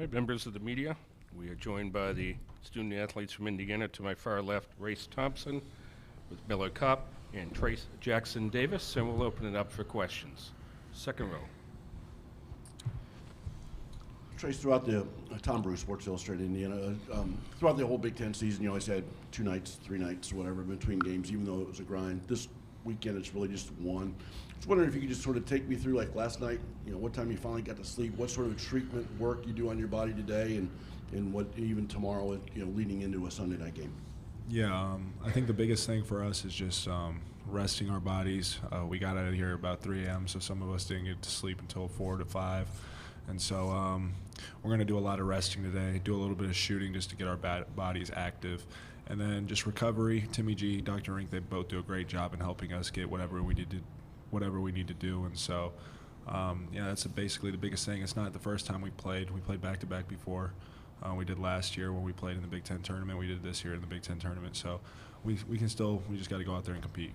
right, members of the media, we are joined by the student athletes from Indiana. To my far left, Race Thompson with Miller Kopp and Trace Jackson Davis, and we'll open it up for questions. Second row. Trace, throughout the Tom Bruce, Sports Illustrated Indiana, throughout the whole Big Ten season, you always had 2 nights, 3 nights, whatever, between games, even though it was a grind. This weekend, it's really just one. I was wondering if you could just sort of take me through, like last night, what time you finally got to sleep, what sort of treatment work you do on your body today, and what even tomorrow, leading into a Sunday night game. Yeah, I think the biggest thing for us is just resting our bodies. We got out of here about 3 a.m., so some of us didn't get to sleep until 4 to 5. And so we're going to do a lot of resting today, do a little bit of shooting just to get our bodies active. And then just recovery. Timmy G, Dr. Rink, they both do a great job in helping us get whatever we need to do. And so, that's basically the biggest thing. It's not the first time we played. We played back-to-back before. We did last year when we played in the Big Ten tournament. We did this year in the Big Ten tournament. So we just got to go out there and compete.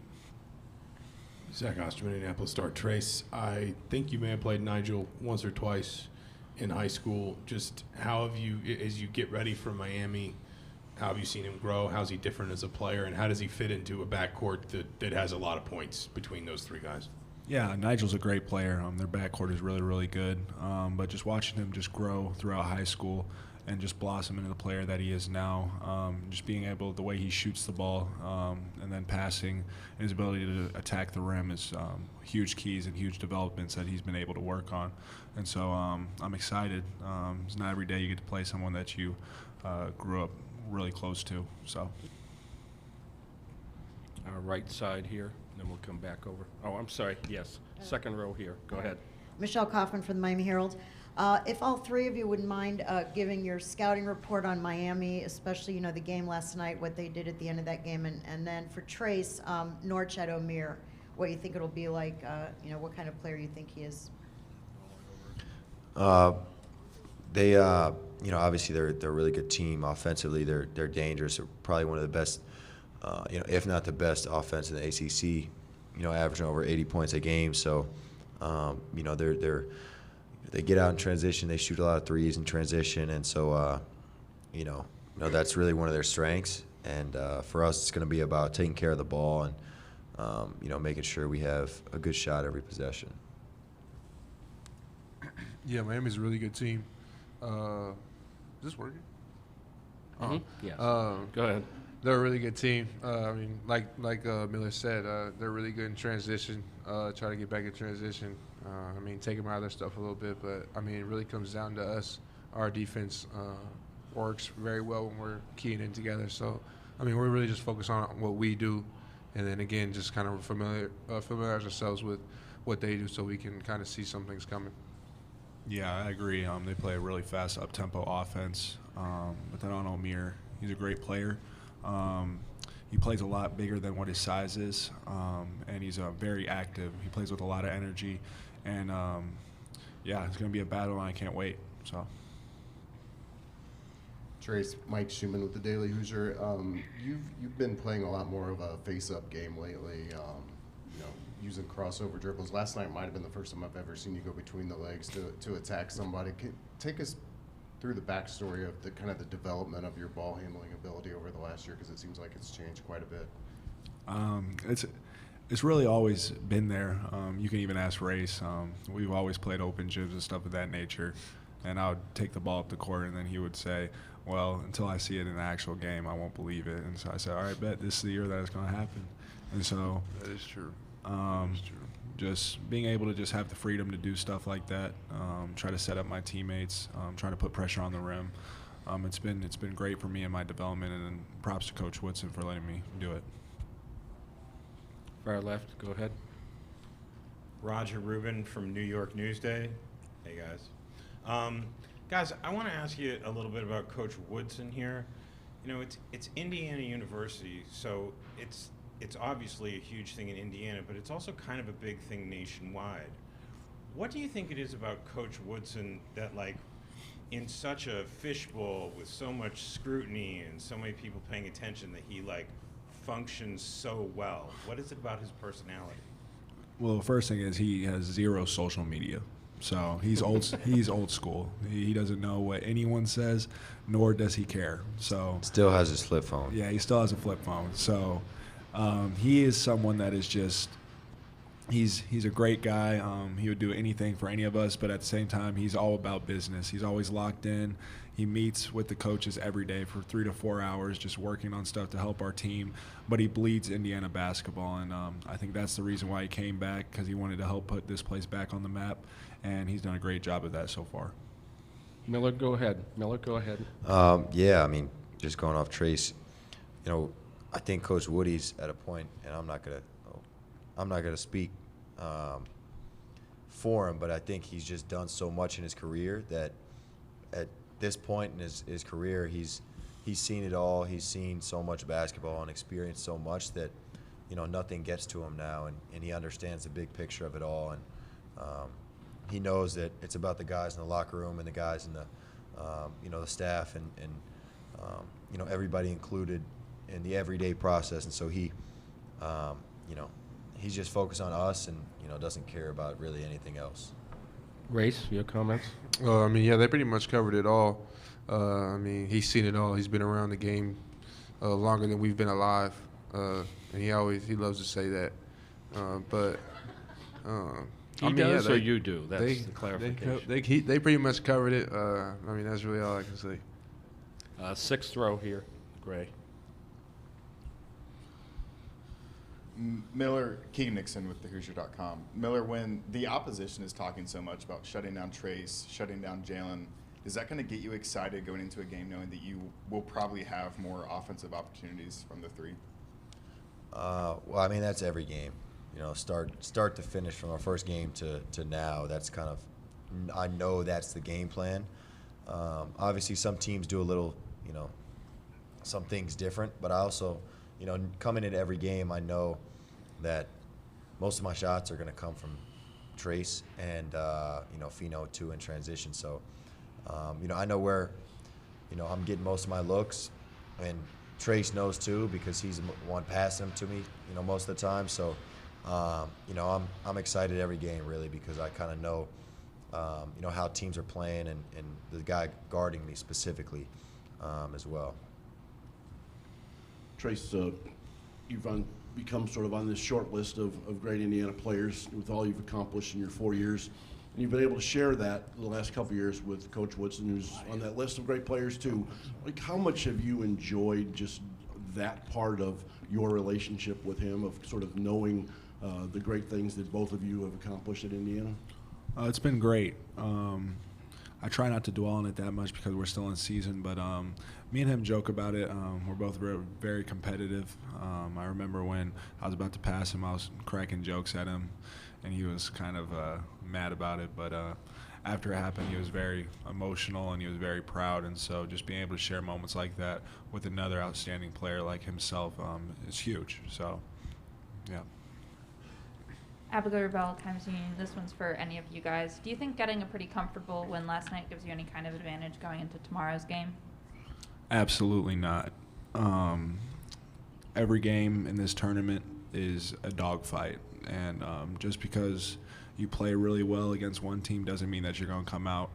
Zach Osterman, Indianapolis Star. Trace, I think you may have played Nigel once or twice in high school. Just how have you, as you get ready for Miami, how have you seen him grow? How's he different as a player, and how does he fit into a backcourt that has a lot of points between those 3 guys? Yeah, Nigel's a great player. Their backcourt is really, really good. But just watching him just grow throughout high school and just blossom into the player that he is now, just being able, the way he shoots the ball and then passing, and his ability to attack the rim is huge keys and huge developments that he's been able to work on. And so I'm excited. It's not every day you get to play someone that you grew up really close to. So. Our right side here, and then we'll come back over. Oh, I'm sorry, yes, second row here. Go ahead. Michelle Kaufman from the Miami Herald. If all 3 of you wouldn't mind giving your scouting report on Miami, especially, the game last night, what they did at the end of that game, and then for Trace, Norchad O'Meara, what you think it'll be like, what kind of player you think he is. They, obviously they're a really good team. Offensively, they're dangerous. They're probably one of the best, if not the best offense in the ACC, averaging over 80 points a game. So, they get out in transition. They shoot a lot of threes in transition, and so that's really one of their strengths. And for us, it's going to be about taking care of the ball and making sure we have a good shot every possession. Yeah, Miami's a really good team. Is this working? Yes. Go ahead. They're a really good team. Like Miller said, they're really good in transition. Try to get back in transition. Take them out of their stuff a little bit, but it really comes down to us. Our defense works very well when we're keying in together. So, we're really just focused on what we do, and then again, just kind of familiarize ourselves with what they do, so we can kind of see some things coming. Yeah, I agree. They play a really fast up-tempo offense. But then on O'Meara, he's a great player. He plays a lot bigger than what his size is, and he's very active. He plays with a lot of energy, and it's going to be a battle, and I can't wait. So, Trace, Mike Schumann with the Daily Hoosier. You've been playing a lot more of a face-up game lately. Using crossover dribbles. Last night might have been the first time I've ever seen you go between the legs to attack somebody. Take us through the backstory of the kind of the development of your ball handling ability over the last year, because it seems like it's changed quite a bit. It's really always been there. You can even ask Race. We've always played open gyms and stuff of that nature, and I would take the ball up the court, and then he would say, well, until I see it in an actual game, I won't believe it. And so I said, all right, bet this is the year that it's going to happen. And so That is true. Just being able to just have the freedom to do stuff like that, try to set up my teammates, try to put pressure on the rim. It's been great for me in my development, and then props to Coach Woodson for letting me do it. Far left, go ahead. Roger Rubin from New York Newsday. Hey, guys. Guys, I want to ask you a little bit about Coach Woodson here. It's Indiana University, so it's obviously a huge thing in Indiana, but it's also kind of a big thing nationwide. What do you think it is about Coach Woodson that, in such a fishbowl with so much scrutiny and so many people paying attention, that he, functions so well? What is it about his personality? Well, the first thing is he has zero social media. So he's old. He's old school. He doesn't know what anyone says, nor does he care. So Still has his flip phone. yeah, he still has a flip phone. So he is someone that is just. He's a great guy. He would do anything for any of us, but at the same time, he's all about business. He's always locked in. He meets with the coaches every day for 3 to 4 hours, just working on stuff to help our team. But he bleeds Indiana basketball, and I think that's the reason why he came back, because he wanted to help put this place back on the map, and he's done a great job of that so far. Miller, go ahead. Miller, go ahead. Yeah, I mean, just going off Trace, I think Coach Woody's at a point, and I'm not gonna speak for him, but I think he's just done so much in his career that at this point in his career, he's seen it all. He's seen so much basketball and experienced so much that nothing gets to him now, and he understands the big picture of it all, and he knows that it's about the guys in the locker room and the guys in the the staff and everybody included in the everyday process, and so he he's just focused on us and doesn't care about really anything else. Race, your comments? Yeah, they pretty much covered it all. He's seen it all. He's been around the game longer than we've been alive, and he loves to say that. He does, or you do? That's the clarification. They pretty much covered it. That's really all I can say. Sixth row here, Gray. Miller, Keegan Nixon with thehoosier.com. Miller, when the opposition is talking so much about shutting down Trace, shutting down Jalen, is that going to get you excited going into a game knowing that you will probably have more offensive opportunities from the three? That's every game. Start to finish from our first game to now. That's kind of, I know that's the game plan. Obviously, some teams do a little, some things different, but I also, coming into every game, I know that most of my shots are going to come from Trace and Fino too in transition. So I know where I'm getting most of my looks, and Trace knows too, because he's the one passing them to me most of the time. So I'm excited every game really, because I kind of know how teams are playing and the guy guarding me specifically as well. Trace, you've become sort of on this short list of great Indiana players with all you've accomplished in your 4 years. And you've been able to share that the last couple of years with Coach Woodson, who's on that list of great players too. Like, how much have you enjoyed just that part of your relationship with him, of sort of knowing the great things that both of you have accomplished at Indiana? It's been great. I try not to dwell on it that much because we're still in season, but me and him joke about it. We're both very competitive. I remember when I was about to pass him, I was cracking jokes at him, and he was kind of mad about it. But after it happened, he was very emotional and he was very proud. And so just being able to share moments like that with another outstanding player like himself is huge. So, yeah. Abigail Rebel, Times Union. This one's for any of you guys. Do you think getting a pretty comfortable win last night gives you any kind of advantage going into tomorrow's game? Absolutely not. Every game in this tournament is a dogfight, and just because you play really well against one team doesn't mean that you're going to come out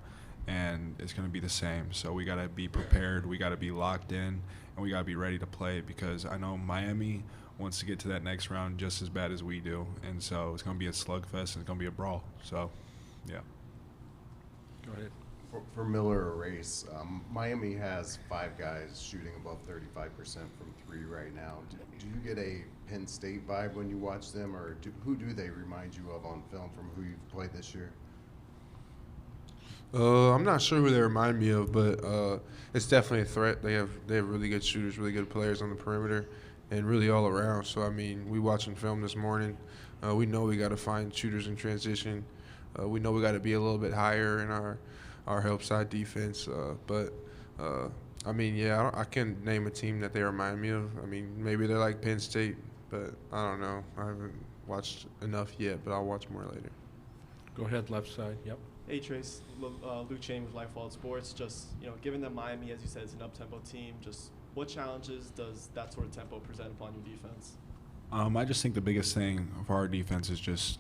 and it's going to be the same. So we got to be prepared, we got to be locked in, and we got to be ready to play, because I know Miami wants to get to that next round just as bad as we do, and so it's going to be a slugfest and it's going to be a brawl. So, yeah. Go ahead. For Miller or Race, Miami has 5 guys shooting above 35% from 3 right now. Do you get a Penn State vibe when you watch them, or who do they remind you of on film from who you've played this year? I'm not sure who they remind me of, but it's definitely a threat. They have really good shooters, really good players on the perimeter, and really all around. So, we watching film this morning. We know we got to find shooters in transition. We know we got to be a little bit higher in our help side defense. I can't name a team that they remind me of. Maybe they're like Penn State, but I don't know. I haven't watched enough yet, but I'll watch more later. Go ahead, left side. Yep. Hey Trace, Luke Chain with Life Wild Sports. Just, given that Miami, as you said, is an up-tempo team, just what challenges does that sort of tempo present upon your defense? I just think the biggest thing for our defense is just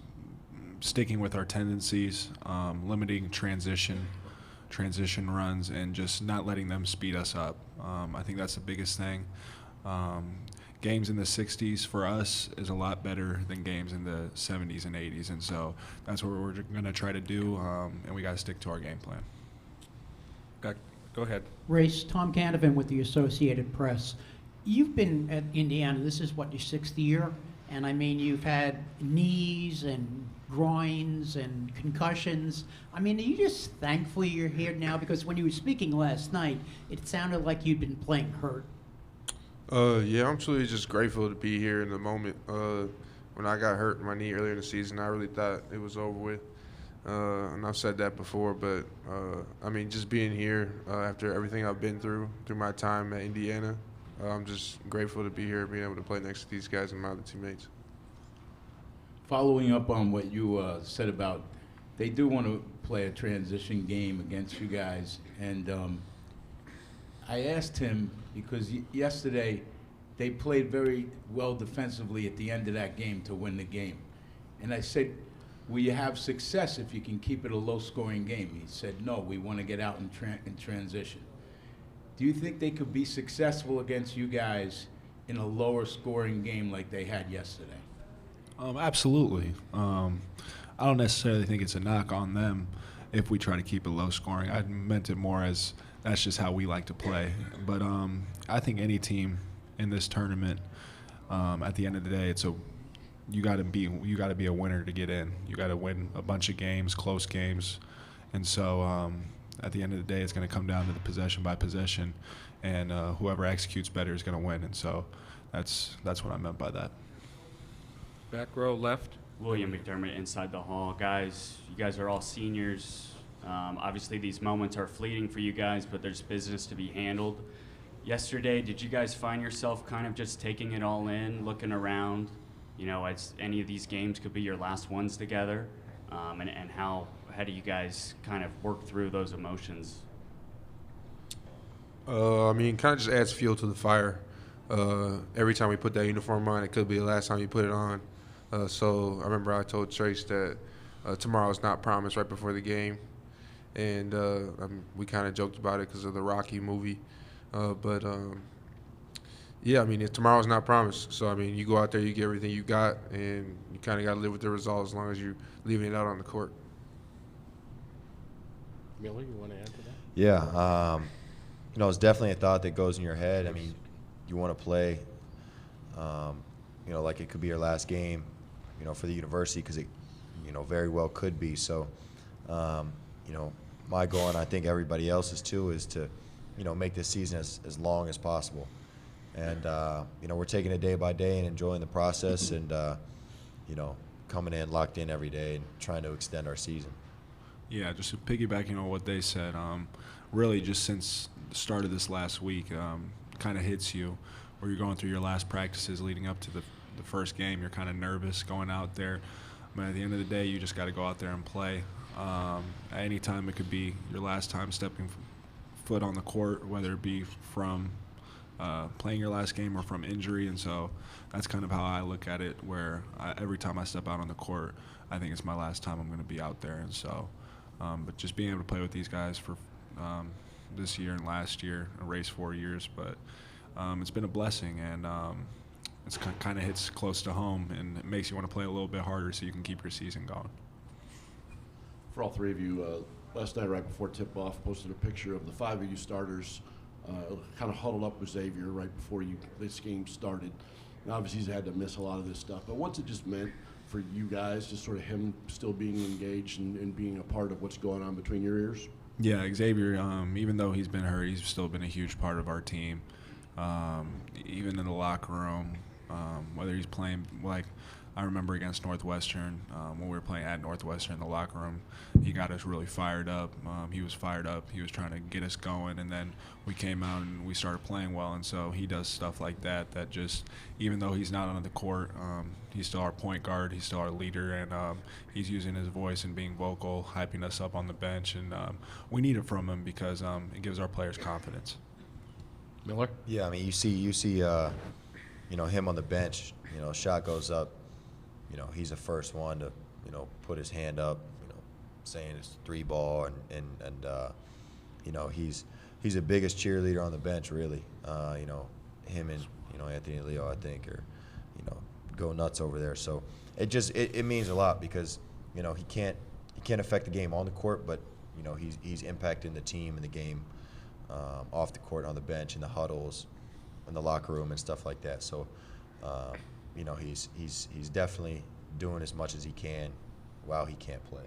sticking with our tendencies, limiting transition runs, and just not letting them speed us up. I think that's the biggest thing. Games in the 60s for us is a lot better than games in the 70s and 80s, and so that's what we're going to try to do, and we got to stick to our game plan. Go ahead. Race, Tom Canavan with the Associated Press. You've been at Indiana, this is what, your 6th year? And I mean, you've had knees and groins and concussions. I mean, are you just thankful you're here now? Because when you were speaking last night, it sounded like you'd been playing hurt. Yeah, I'm truly just grateful to be here in the moment. When I got hurt in my knee earlier in the season, I really thought it was over with. And I've said that before, but I mean, just being here after everything I've been through my time at Indiana, I'm just grateful to be here, being able to play next to these guys and my other teammates. Following up on what you said about, they do want to play a transition game against you guys, and I asked him because yesterday they played very well defensively at the end of that game to win the game, and I said, will you have success if you can keep it a low-scoring game? He said, no, we want to get out in transition. Do you think they could be successful against you guys in a lower-scoring game like they had yesterday? Absolutely. I don't necessarily think it's a knock on them if we try to keep it low-scoring. I meant it more as that's just how we like to play. But I think any team in this tournament, at the end of the day, you got to be a winner to get in. You got to win a bunch of games, close games, and so at the end of the day, it's going to come down to the possession by possession, and whoever executes better is going to win. And so that's what I meant by that. Back row left. William McDermott inside the hall. Guys, you guys are all seniors. Obviously, these moments are fleeting for you guys, but there's business to be handled. Yesterday, did you guys find yourself kind of just taking it all in, looking around? You know, as any of these games could be your last ones together, and how do you guys kind of work through those emotions? I mean, kind of just adds fuel to the fire. Every time we put that uniform on, it could be the last time you put it on. So I remember I told Trace that tomorrow's not promised right before the game, and we kind of joked about it because of the Rocky movie, but. Yeah, I mean, tomorrow's not promised. So, I mean, you go out there, you get everything you got, and you kind of got to live with the result as long as you're leaving it out on the court. Miller, you want to add to that? Yeah, it's definitely a thought that goes in your head. I mean, you want to play, like it could be your last game, for the university because it, very well could be. So, my goal, and I think everybody else's too, is to, make this season as long as possible. And, we're taking it day by day and enjoying the process and, coming in locked in every day and trying to extend our season. Yeah, just to piggyback, on what they said, really just since the start of this last week, kind of hits you where you're going through your last practices leading up to the first game. You're kind of nervous going out there. But at the end of the day, you just got to go out there and play. At any time, it could be your last time stepping foot on the court, whether it be from playing your last game or from injury, and so that's kind of how I look at it, where every time I step out on the court, I think it's my last time I'm going to be out there. And so but just being able to play with these guys for this year and last year, I raced 4 years, but it's been a blessing, and it's kind of hits close to home, and it makes you want to play a little bit harder so you can keep your season going. For all three of you, last night right before tip-off, posted a picture of the 5 of you starters kind of huddled up with Xavier right before this game started. And obviously he's had to miss a lot of this stuff. But what's it just meant for you guys, just sort of him still being engaged and being a part of what's going on between your ears? Yeah, Xavier, even though he's been hurt, he's still been a huge part of our team. Even in the locker room, whether he's playing, like I remember against Northwestern, when we were playing at Northwestern in the locker room, he got us really fired up. He was fired up. He was trying to get us going, and then we came out and we started playing well. And so he does stuff like that just, even though he's not on the court, he's still our point guard. He's still our leader, and he's using his voice and being vocal, hyping us up on the bench. And we need it from him because it gives our players confidence. Miller? Yeah, I mean, you see, him on the bench. Shot goes up. He's the first one to put his hand up, saying it's 3 ball, and he's the biggest cheerleader on the bench, really. Him and Anthony and Leo, I think, are go nuts over there. So it means a lot because he can't affect the game on the court, but he's impacting the team and the game off the court, on the bench, in the huddles, in the locker room, and stuff like that. So he's definitely doing as much as he can while he can't play.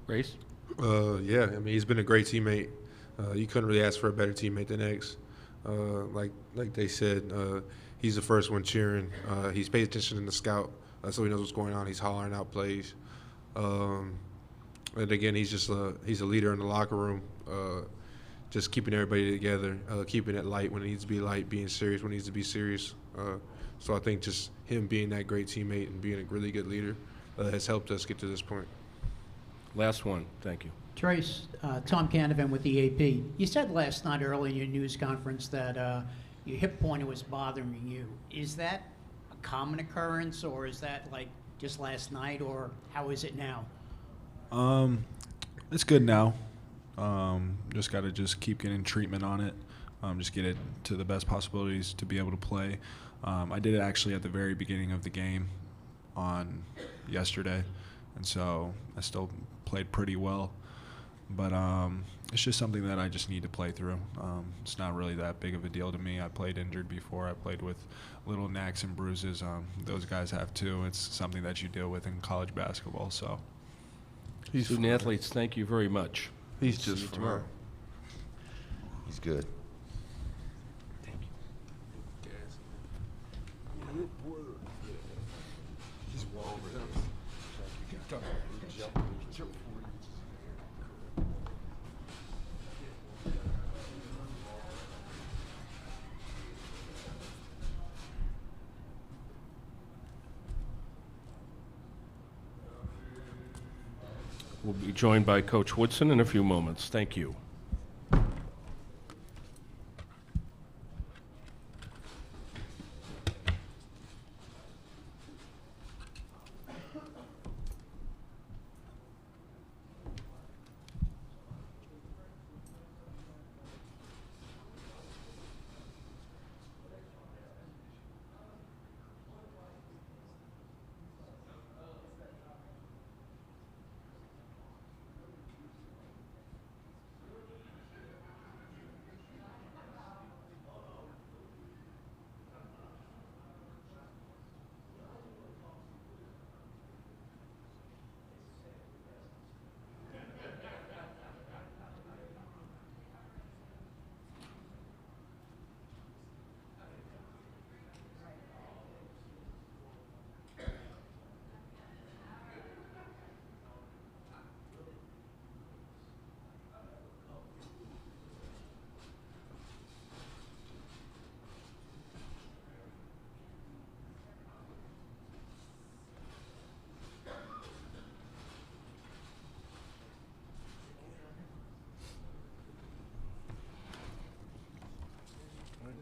Grace? Yeah, I mean, he's been a great teammate. You couldn't really ask for a better teammate than X. Like they said, he's the first one cheering. He's paid attention in the scout, so he knows what's going on. He's hollering out plays. And again, he's a leader in the locker room, just keeping everybody together, keeping it light when it needs to be light, being serious when it needs to be serious. So I think just him being that great teammate and being a really good leader has helped us get to this point. Last one. Thank you. Trace, Tom Canavan with the AP. You said last night early in your news conference that your hip pointer was bothering you. Is that a common occurrence, or is that like just last night, or how is it now? It's good now. Just got to keep getting treatment on it. Just get it to the best possibilities to be able to play. I did it actually at the very beginning of the game on yesterday, and so I still played pretty well. But it's just something that I just need to play through. It's not really that big of a deal to me. I played injured before. I played with little knacks and bruises. Those guys have too. It's something that you deal with in college basketball. So, Student athletes, thank you very much. He's See just you fine. tomorrow. He's good. We'll be joined by Coach Woodson in a few moments. Thank you.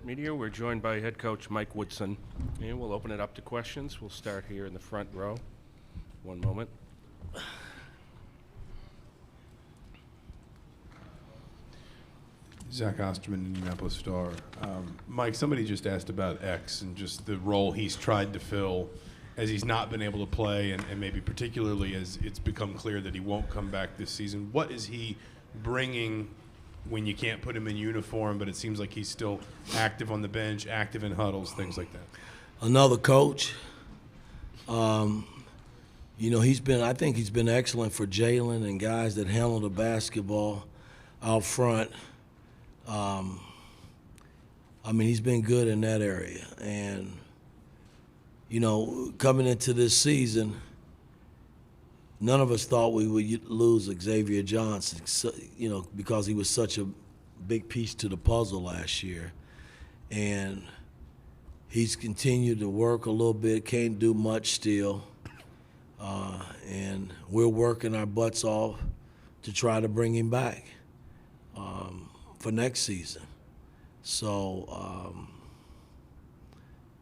Media, we're joined by head coach Mike Woodson, and we'll open it up to questions. We'll start here in the front row. One moment. Zach Osterman, Indianapolis Star. Mike, somebody just asked about X and just the role he's tried to fill as he's not been able to play, and maybe particularly as it's become clear that he won't come back this season. What is he bringing when you can't put him in uniform, but it seems like he's still active on the bench, active in huddles, things like that? Another coach. I think he's been excellent for Jalen and guys that handle the basketball out front. He's been good in that area. And, coming into this season, none of us thought we would lose Xavier Johnson, because he was such a big piece to the puzzle last year. And he's continued to work a little bit, can't do much still. And we're working our butts off to try to bring him back for next season. So,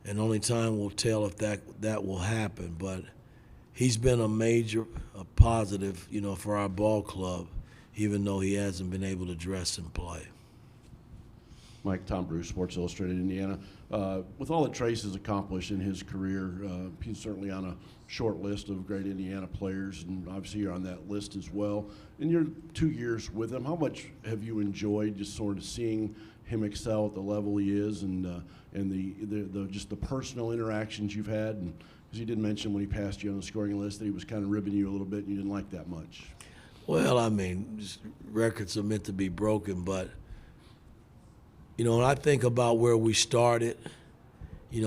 and only time will tell if that will happen. But he's been a positive, for our ball club, even though he hasn't been able to dress and play. Mike, Tom Bruce, Sports Illustrated, Indiana. With all that Trace has accomplished in his career, he's certainly on a short list of great Indiana players, and obviously you're on that list as well. In your 2 years with him, how much have you enjoyed just sort of seeing him excel at the level he is, and the just the personal interactions you've had? And because he did mention when he passed you on the scoring list that he was kind of ribbing you a little bit, and you didn't like that much. Well, I mean, records are meant to be broken, but when I think about where we started,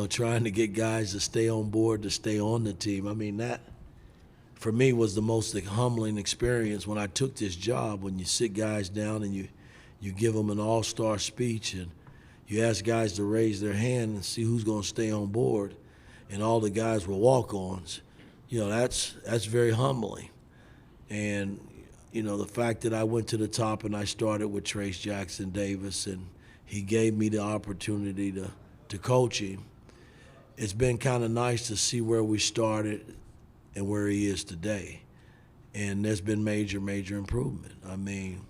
trying to get guys to stay on board, to stay on the team, I mean, that, for me, was the most humbling experience when I took this job, when you sit guys down and you give them an all-star speech and you ask guys to raise their hand and see who's going to stay on board, and all the guys were walk-ons. That's very humbling. And, the fact that I went to the top and I started with Trace Jackson Davis, and he gave me the opportunity to coach him, it's been kind of nice to see where we started and where he is today. And there's been major, major improvement. I mean,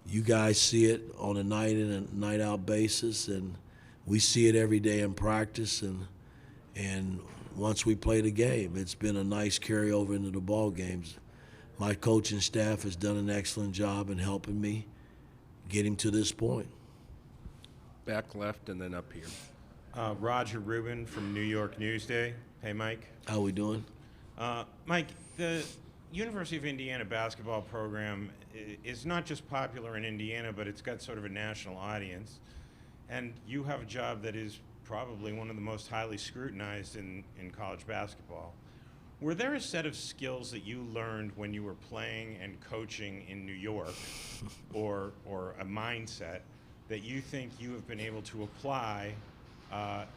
you guys see it on a night in and night out basis, and we see it every day in practice, and once we play the game, it's been a nice carryover into the ball games. My coaching staff has done an excellent job in helping me get him to this point. Back left and then up here. Roger Rubin from New York Newsday. Hey, Mike. How we doing? Mike, the University of Indiana basketball program is not just popular in Indiana, but it's got sort of a national audience. And you have a job that is probably one of the most highly scrutinized in college basketball. Were there a set of skills that you learned when you were playing and coaching in New York, or a mindset that you think you have been able to apply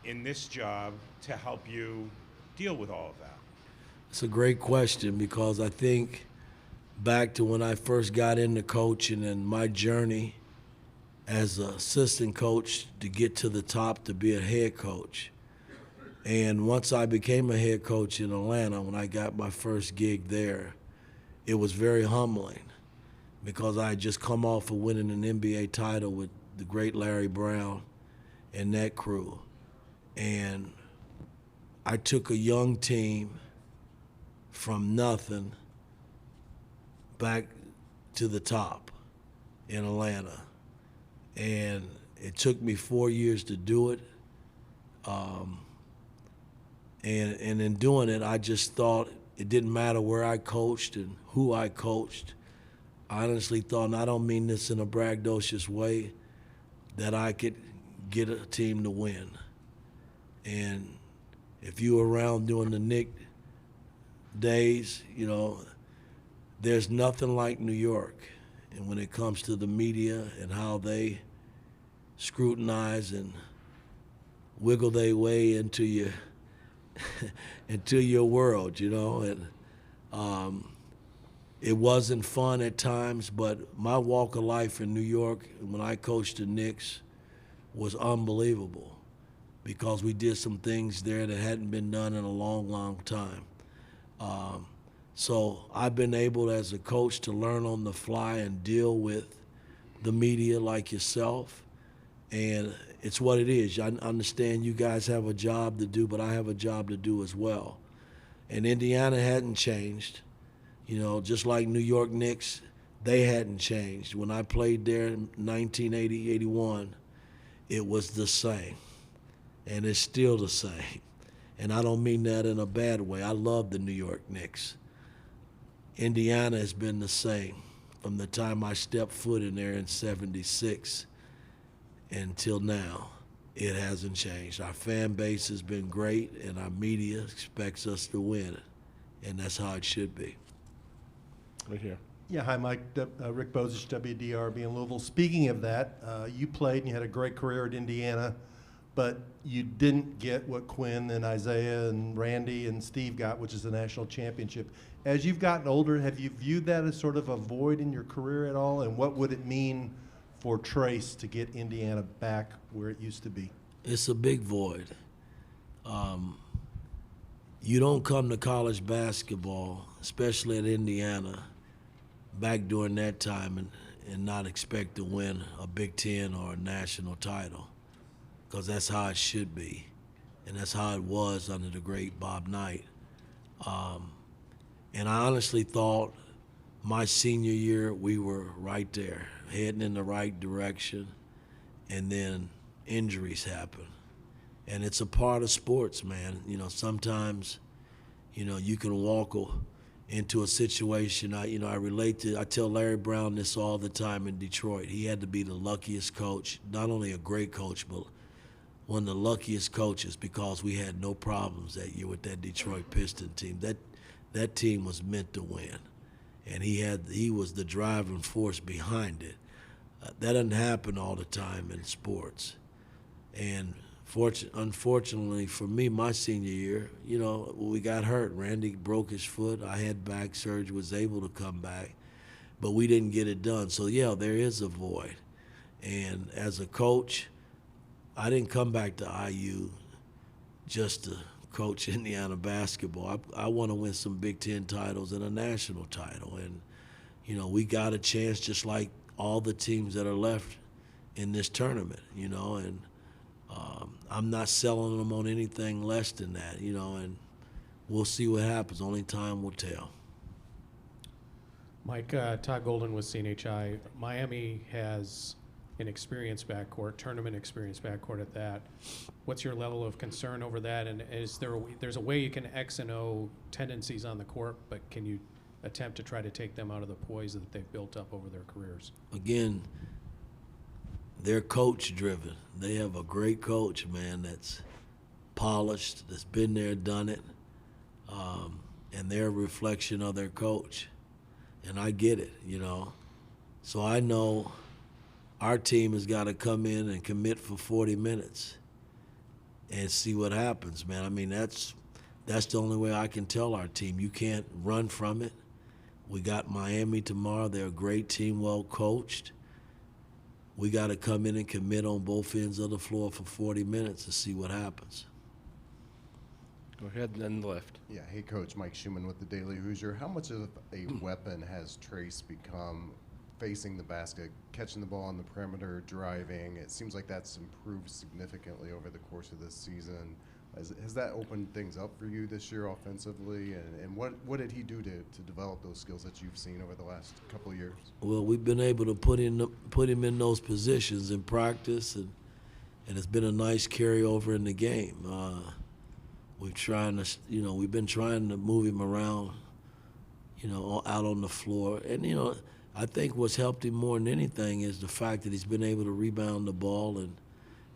in this job to help you deal with all of that? It's a great question, because I think back to when I first got into coaching and my journey as an assistant coach to get to the top to be a head coach. And once I became a head coach in Atlanta, when I got my first gig there, it was very humbling, because I had just come off of winning an NBA title with the great Larry Brown and that crew. And I took a young team from nothing back to the top in Atlanta. And it took me 4 years to do it. And in doing it, I just thought it didn't matter where I coached and who I coached. I honestly thought, and I don't mean this in a braggadocious way, that I could get a team to win. And if you were around during the Knick days, there's nothing like New York. And when it comes to the media and how they scrutinize and wiggle their way into your into your world, and it wasn't fun at times, but my walk of life in New York when I coached the Knicks was unbelievable, because we did some things there that hadn't been done in a long, long time. So I've been able as a coach to learn on the fly and deal with the media like yourself, and it's what it is. I understand you guys have a job to do, but I have a job to do as well. And Indiana hadn't changed. Just like New York Knicks, they hadn't changed. When I played there in 1980, 81, it was the same. And it's still the same. And I don't mean that in a bad way. I love the New York Knicks. Indiana has been the same from the time I stepped foot in there in 76 until now. It hasn't changed. Our fan base has been great, and our media expects us to win, and that's how it should be. Right here. Yeah, hi, Mike. Rick Bozich, WDRB in Louisville. Speaking of that, you played and you had a great career at Indiana, but you didn't get what Quinn and Isaiah and Randy and Steve got, which is the national championship. As you've gotten older, have you viewed that as sort of a void in your career at all? And what would it mean for Trace to get Indiana back where it used to be? It's a big void. you don't come to college basketball, especially at Indiana, back during that time and not expect to win a Big Ten or a national title, because that's how it should be, and that's how it was under the great Bob Knight. And I honestly thought my senior year we were right there, heading in the right direction, and then injuries happen. And it's a part of sports, man. You know, sometimes, you know, you can walk into a situation. I tell Larry Brown this all the time in Detroit. He had to be the luckiest coach, not only a great coach, but one of the luckiest coaches, because we had no problems that year with that Detroit Piston team. That team was meant to win, and he was the driving force behind it. That doesn't happen all the time in sports. And unfortunately for me, my senior year, you know, we got hurt. Randy broke his foot. I had back surgery, was able to come back, but we didn't get it done. So, yeah, there is a void. And as a coach, I didn't come back to IU just to coach Indiana basketball. I want to win some Big Ten titles and a national title. And, you know, we got a chance just like all the teams that are left in this tournament, you know, and I'm not selling them on anything less than that, you know, and we'll see what happens. Only time will tell. Mike, Todd Golden with CNHI. Miami has an experienced backcourt, tournament experienced backcourt at that. What's your level of concern over that? And is there's a way you can X and O tendencies on the court, but can you attempt to try to take them out of the poise that they've built up over their careers? Again, they're coach-driven. They have a great coach, man, that's polished, that's been there, done it, and they're a reflection of their coach. And I get it, you know. So I know our team has got to come in and commit for 40 minutes and see what happens, man. I mean, that's the only way I can tell our team. You can't run from it. We got Miami tomorrow. They're a great team, well coached. We got to come in and commit on both ends of the floor for 40 minutes to see what happens. Go ahead, and then left. Yeah, hey, Coach. Mike Schumann with the Daily Hoosier. How much of a weapon has Trace become facing the basket, catching the ball on the perimeter, driving? It seems like that's improved significantly over the course of this season. Has that opened things up for you this year offensively? And what did he do to develop those skills that you've seen over the last couple of years? Well, we've been able to put him in those positions in practice, and it's been a nice carryover in the game. We've been trying to move him around, you know, out on the floor. And, you know, I think what's helped him more than anything is the fact that he's been able to rebound the ball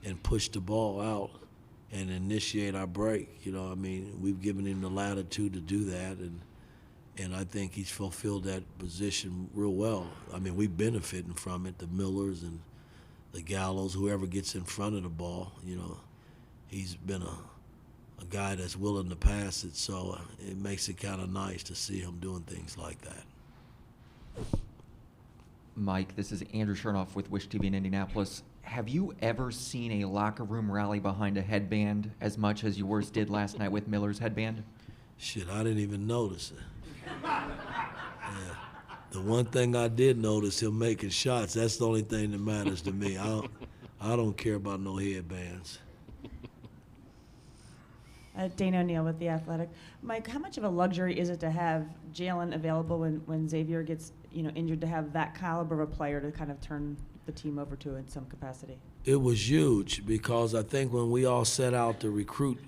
and push the ball out and initiate our break. You know, I mean, we've given him the latitude to do that, and I think he's fulfilled that position real well. I mean, we're benefiting from it, the Millers and the Gallows, whoever gets in front of the ball, you know. He's been a guy that's willing to pass it, so it makes it kind of nice to see him doing things like that. Mike, this is Andrew Chernoff with Wish TV in Indianapolis. Have you ever seen a locker room rally behind a headband as much as yours did last night with Miller's headband? Shit, I didn't even notice it. Yeah. The one thing I did notice, him making shots. That's the only thing that matters to me. I don't care about no headbands. Dana O'Neill with The Athletic. Mike, how much of a luxury is it to have Jalen available when Xavier gets injured, to have that caliber of a player to kind of turn the team over to in some capacity? It was huge, because I think when we all set out to recruit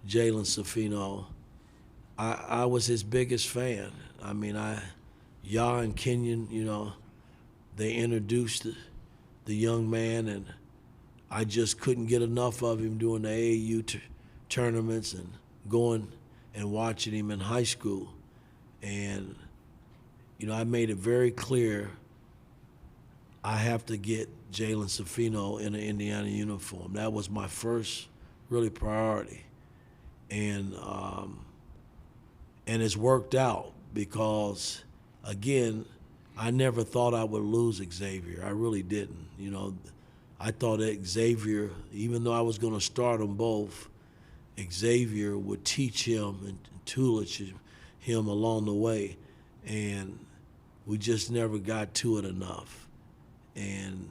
Jalen Safino, I was his biggest fan. I mean, Ya and Kenyon, you know, they introduced the young man, and I just couldn't get enough of him doing the AAU tournaments and going and watching him in high school. And, you know, I made it very clear I have to get Jalen Safino in an Indiana uniform. That was my first really priority. And it's worked out, because, again, I never thought I would lose Xavier. I really didn't. You know, I thought that Xavier, even though I was going to start them both, Xavier would teach him and tutelage him along the way, and we just never got to it enough. And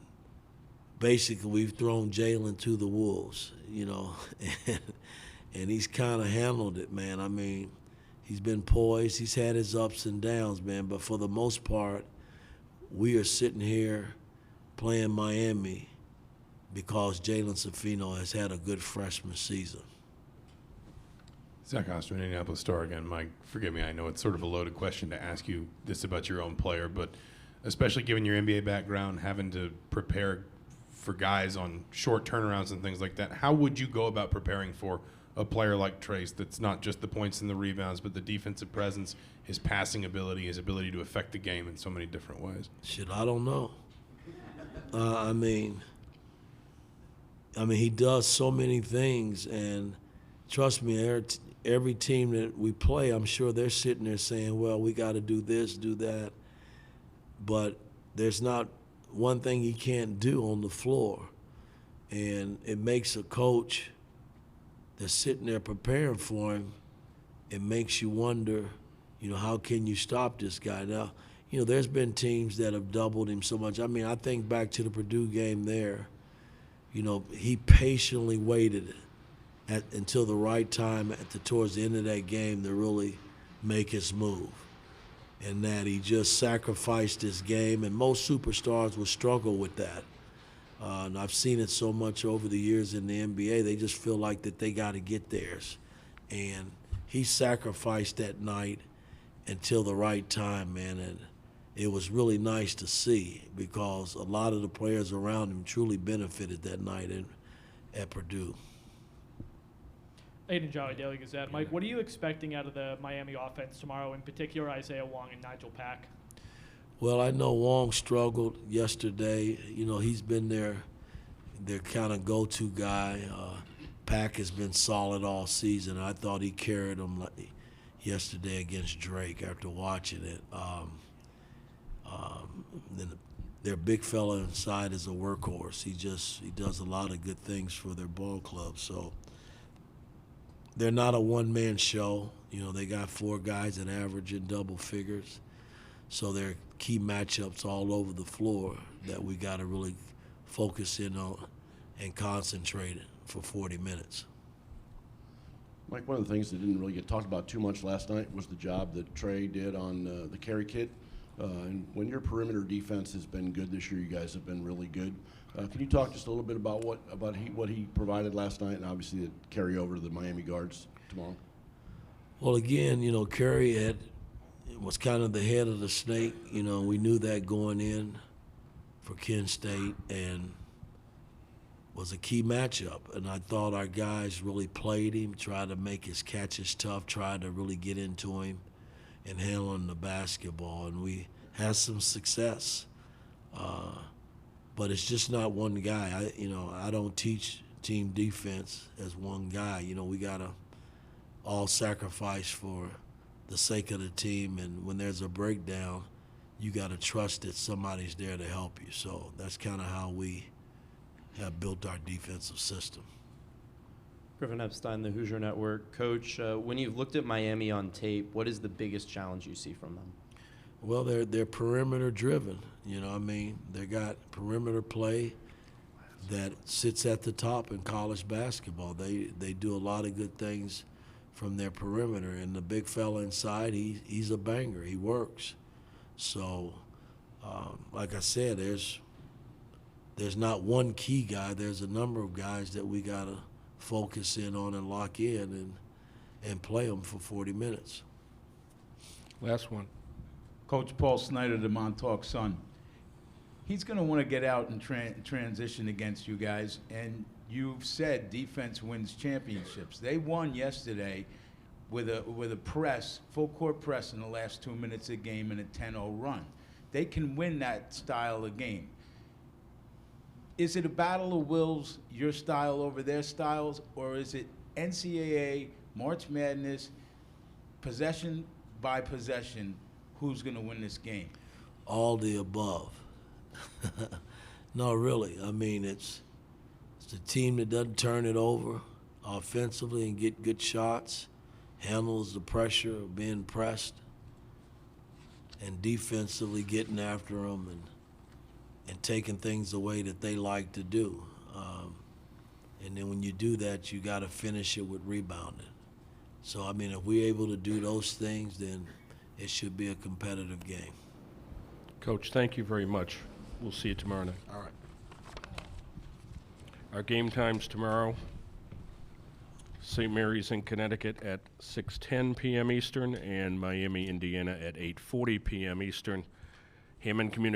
basically, we've thrown Jalen to the wolves, you know, and he's kind of handled it, man. I mean, he's been poised. He's had his ups and downs, man. But for the most part, we are sitting here playing Miami because Jalen Safino has had a good freshman season. Zach Osterman, Indianapolis Star again. Mike, forgive me. I know it's sort of a loaded question to ask you this about your own player, but especially given your NBA background, having to prepare for guys on short turnarounds and things like that, how would you go about preparing for a player like Trace that's not just the points and the rebounds, but the defensive presence, his passing ability, his ability to affect the game in so many different ways? Shit, I don't know. I mean, he does so many things, and trust me, every team that we play, I'm sure they're sitting there saying, well, we got to do this, do that. But there's not one thing he can't do on the floor. And it makes a coach that's sitting there preparing for him, it makes you wonder, you know, how can you stop this guy? Now, you know, there's been teams that have doubled him so much. I mean, I think back to the Purdue game there, you know, he patiently waited until the right time towards the end of that game to really make his move. And that he just sacrificed his game, and most superstars will struggle with that. And I've seen it so much over the years in the NBA, they just feel like that they got to get theirs. And he sacrificed that night until the right time, man, and it was really nice to see because a lot of the players around him truly benefited that night at Purdue. Aiden Jolly, Daily Gazette. Mike, what are you expecting out of the Miami offense tomorrow, in particular Isaiah Wong and Nigel Pack? Well, I know Wong struggled yesterday. You know, he's been their kind of go-to guy. Pack has been solid all season. I thought he carried them yesterday against Drake after watching it. Then their big fella inside is a workhorse. He does a lot of good things for their ball club. So they're not a one-man show. You know, they got 4 guys that average in double figures. So there are key matchups all over the floor that we got to really focus in on and concentrate for 40 minutes. Mike, one of the things that didn't really get talked about too much last night was the job that Trey did on the carry kit. And when your perimeter defense has been good this year, you guys have been really good. Can you talk just a little bit about what he provided last night, and obviously the carry over to the Miami guards tomorrow? Well, again, you know, Curry was kind of the head of the snake. You know, we knew that going in for Kent State, and was a key matchup. And I thought our guys really played him, tried to make his catches tough, tried to really get into him and handling the basketball, and we had some success. But it's just not one guy. I don't teach team defense as one guy. You know, we gotta all sacrifice for the sake of the team, and when there's a breakdown, you gotta trust that somebody's there to help you. So that's kind of how we have built our defensive system. Griffin Epstein, the Hoosier Network. Coach, when you've looked at Miami on tape, what is the biggest challenge you see from them? Well, they're perimeter driven. You know, I mean, they got perimeter play that sits at the top in college basketball. They do a lot of good things from their perimeter, and the big fella inside, he's a banger. He works. So, like I said, there's not one key guy. There's a number of guys that we gotta focus in on and lock in and play them for 40 minutes. Last one. Coach Paul Snyder, the Montauk Sun. He's going to want to get out and transition against you guys, and you've said defense wins championships. They won yesterday with a press, full court press in the last 2 minutes of the game and a 10-0 run. They can win that style of game. Is it a battle of wills, your style over their styles, or is it NCAA, March Madness, possession by possession, who's going to win this game? All the above. No, really. I mean, it's the team that doesn't turn it over. offensively and get good shots, handles the pressure of being pressed, and defensively getting after them and taking things away that they like to do. And then when you do that, you got to finish it with rebounding. So, I mean, if we're able to do those things, then it should be a competitive game. Coach, thank you very much. We'll see you tomorrow night. All right. Our game times tomorrow: St. Mary's in Connecticut at 6:10 p.m. Eastern and Miami, Indiana at 8:40 p.m. Eastern. Hammond Communications